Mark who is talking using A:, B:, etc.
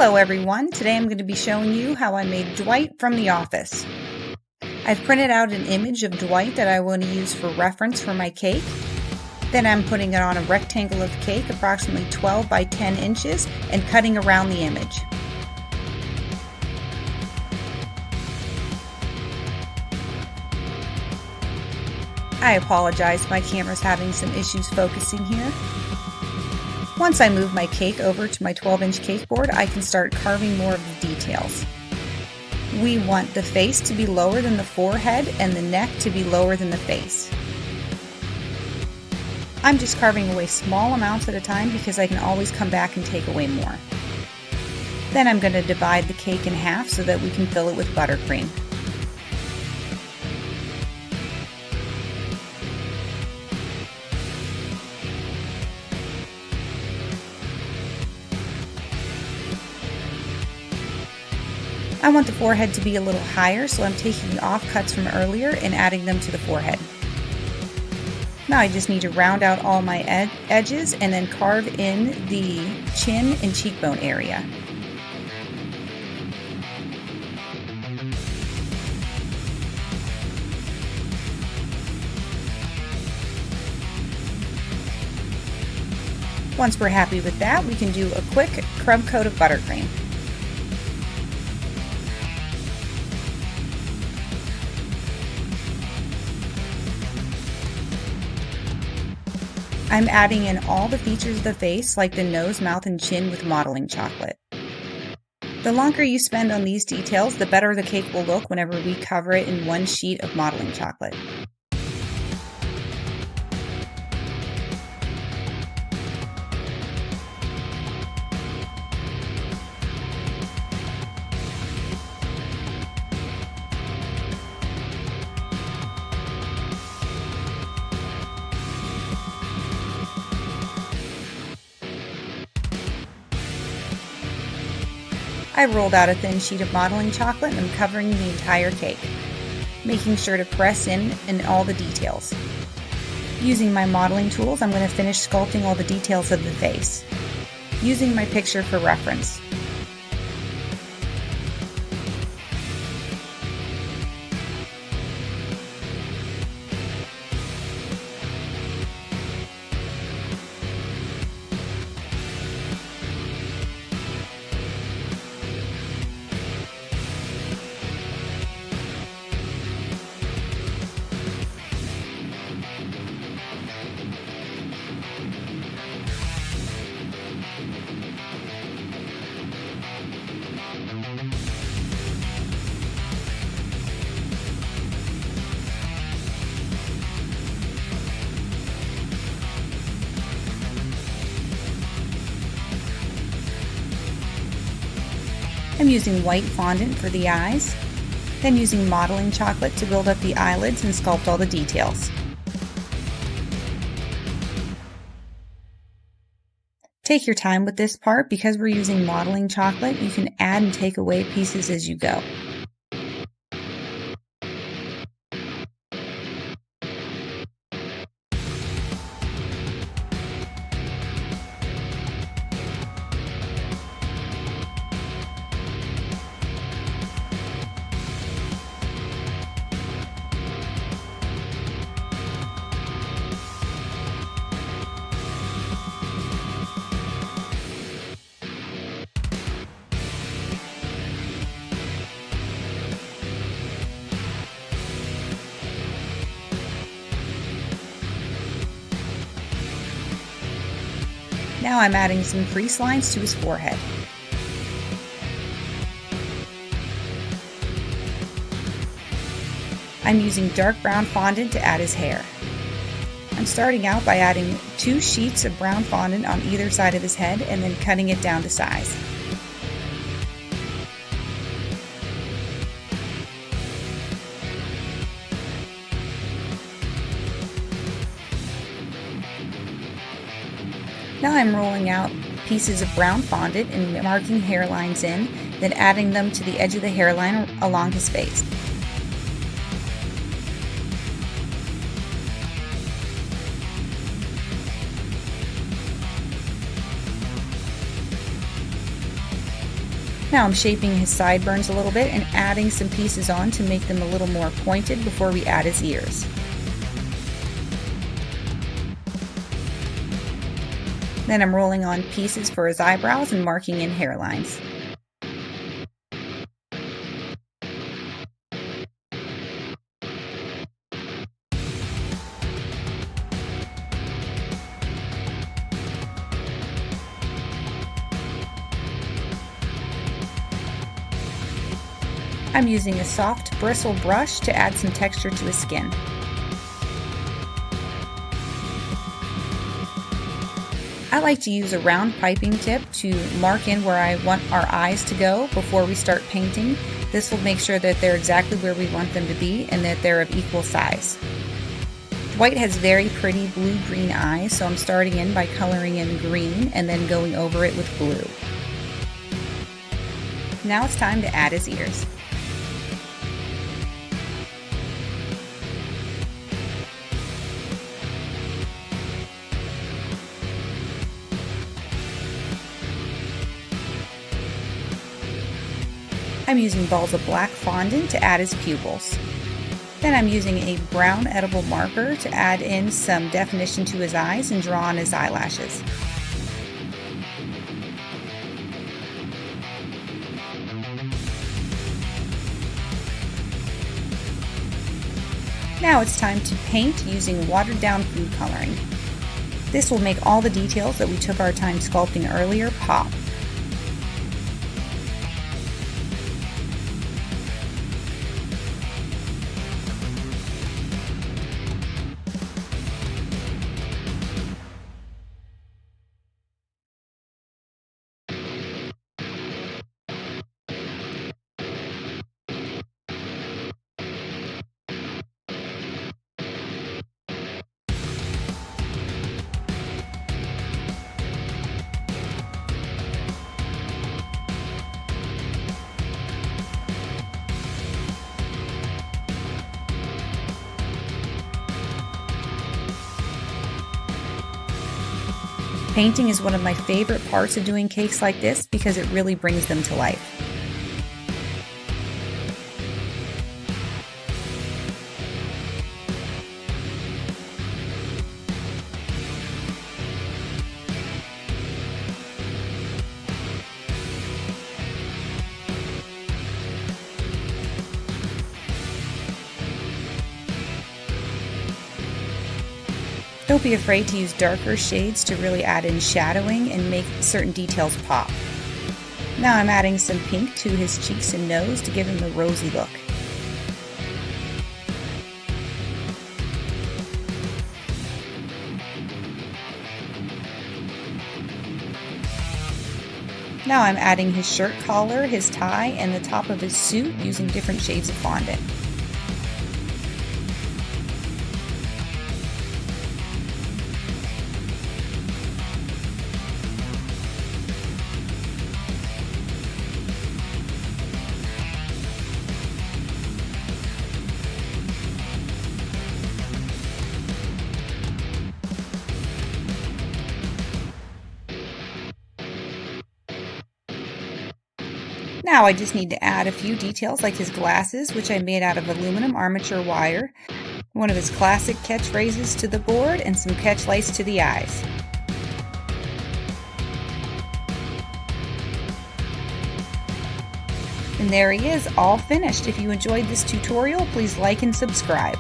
A: Hello everyone, today I'm going to be showing you how I made Dwight from The Office. I've printed out an image of Dwight that I want to use for reference for my cake. Then I'm putting it on a rectangle of cake approximately 12 by 10 inches and cutting around the image. I apologize, my camera's having some issues focusing here. Once I move my cake over to my 12-inch cake board, I can start carving more of the details. We want the face to be lower than the forehead and the neck to be lower than the face. I'm just carving away small amounts at a time because I can always come back and take away more. Then I'm going to divide the cake in half so that we can fill it with buttercream. I want the forehead to be a little higher, so I'm taking the offcuts from earlier and adding them to the forehead. Now I just need to round out all my edges and then carve in the chin and cheekbone area. Once we're happy with that, we can do a quick crumb coat of buttercream. I'm adding in all the features of the face, like the nose, mouth, and chin with modeling chocolate. The longer you spend on these details, the better the cake will look whenever we cover it in one sheet of modeling chocolate. I rolled out a thin sheet of modeling chocolate and I'm covering the entire cake, making sure to press in all the details. Using my modeling tools, I'm going to finish sculpting all the details of the face, using my picture for reference. I'm using white fondant for the eyes, then using modeling chocolate to build up the eyelids and sculpt all the details. Take your time with this part. Because we're using modeling chocolate, you can add and take away pieces as you go. Now I'm adding some crease lines to his forehead. I'm using dark brown fondant to add his hair. I'm starting out by adding 2 sheets of brown fondant on either side of his head and then cutting it down to size. Now I'm rolling out pieces of brown fondant and marking hairlines in, then adding them to the edge of the hairline along his face. Now I'm shaping his sideburns a little bit and adding some pieces on to make them a little more pointed before we add his ears. Then I'm rolling on pieces for his eyebrows and marking in hairlines. I'm using a soft bristle brush to add some texture to his skin. I like to use a round piping tip to mark in where I want our eyes to go before we start painting. This will make sure that they're exactly where we want them to be and that they're of equal size. Dwight has very pretty blue-green eyes, so I'm starting in by coloring in green and then going over it with blue. Now it's time to add his ears. I'm using balls of black fondant to add his pupils. Then I'm using a brown edible marker to add in some definition to his eyes and draw on his eyelashes. Now it's time to paint using watered down food coloring. This will make all the details that we took our time sculpting earlier pop. Painting is one of my favorite parts of doing cakes like this because it really brings them to life. Don't be afraid to use darker shades to really add in shadowing and make certain details pop. Now I'm adding some pink to his cheeks and nose to give him a rosy look. Now I'm adding his shirt collar, his tie, and the top of his suit using different shades of fondant. Now I just need to add a few details like his glasses, which I made out of aluminum armature wire, one of his classic catchphrases to the board, and some catch lights to the eyes. And there he is, all finished. If you enjoyed this tutorial, please like and subscribe.